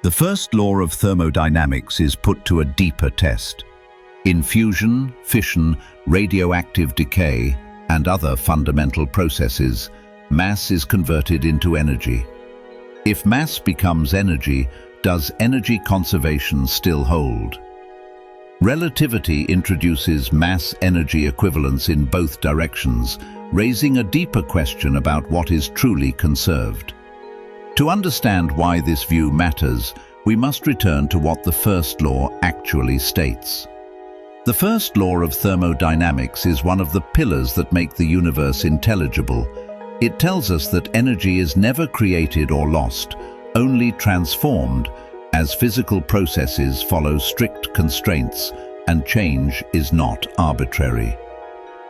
The first law of thermodynamics is put to a deeper test. In fusion, fission, radioactive decay, and other fundamental processes, mass is converted into energy. If mass becomes energy, does energy conservation still hold? Relativity introduces mass-energy equivalence in both directions, raising a deeper question about what is truly conserved. To understand why this view matters, we must return to what the first law actually states. The first law of thermodynamics is one of the pillars that make the universe intelligible. It tells us that energy is never created or lost, only transformed, as physical processes follow strict constraints and change is not arbitrary.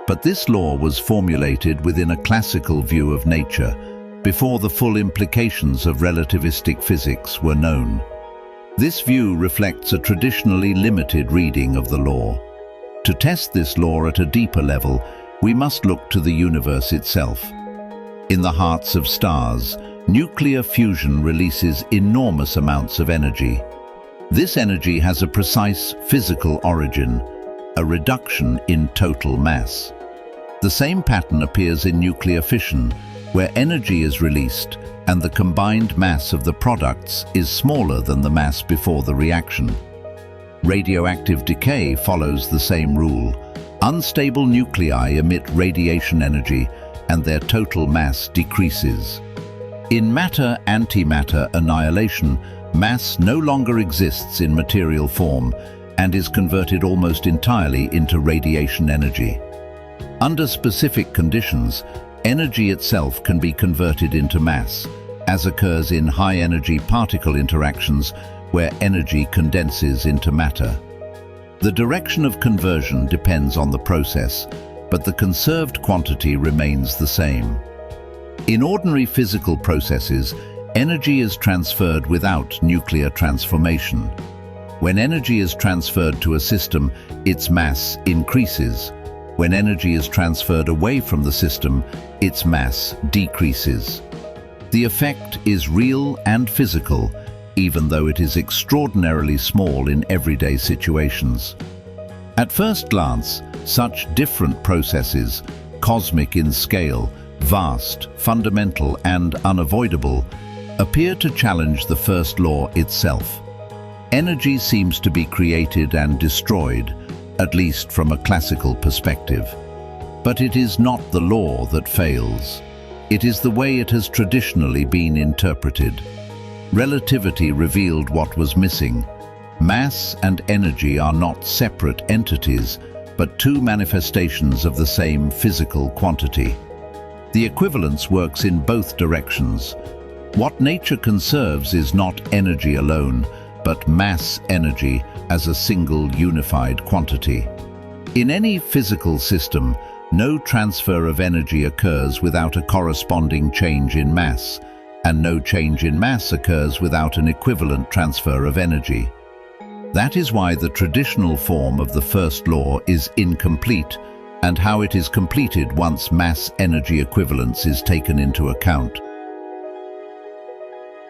But this law was formulated within a classical view of nature, before the full implications of relativistic physics were known. This view reflects a traditionally limited reading of the law. To test this law at a deeper level, we must look to the universe itself. In the hearts of stars, nuclear fusion releases enormous amounts of energy. This energy has a precise physical origin, a reduction in total mass. The same pattern appears in nuclear fission, where energy is released and the combined mass of the products is smaller than the mass before the reaction. Radioactive decay follows the same rule. Unstable nuclei emit radiation energy and their total mass decreases. In matter-antimatter annihilation, mass no longer exists in material form and is converted almost entirely into radiation energy. Under specific conditions, energy itself can be converted into mass, as occurs in high-energy particle interactions where energy condenses into matter. The direction of conversion depends on the process, but the conserved quantity remains the same. In ordinary physical processes, energy is transferred without nuclear transformation. When energy is transferred to a system, its mass increases. When energy is transferred away from the system, its mass decreases. The effect is real and physical, even though it is extraordinarily small in everyday situations. At first glance, such different processes, cosmic in scale, vast, fundamental, and unavoidable, appear to challenge the first law itself. Energy seems to be created and destroyed, at least from a classical perspective. But it is not the law that fails. It is the way it has traditionally been interpreted. Relativity revealed what was missing. Mass and energy are not separate entities, but two manifestations of the same physical quantity. The equivalence works in both directions. What nature conserves is not energy alone, but mass energy as a single unified quantity. In any physical system, no transfer of energy occurs without a corresponding change in mass, and no change in mass occurs without an equivalent transfer of energy. That is why the traditional form of the first law is incomplete, and how it is completed once mass-energy equivalence is taken into account.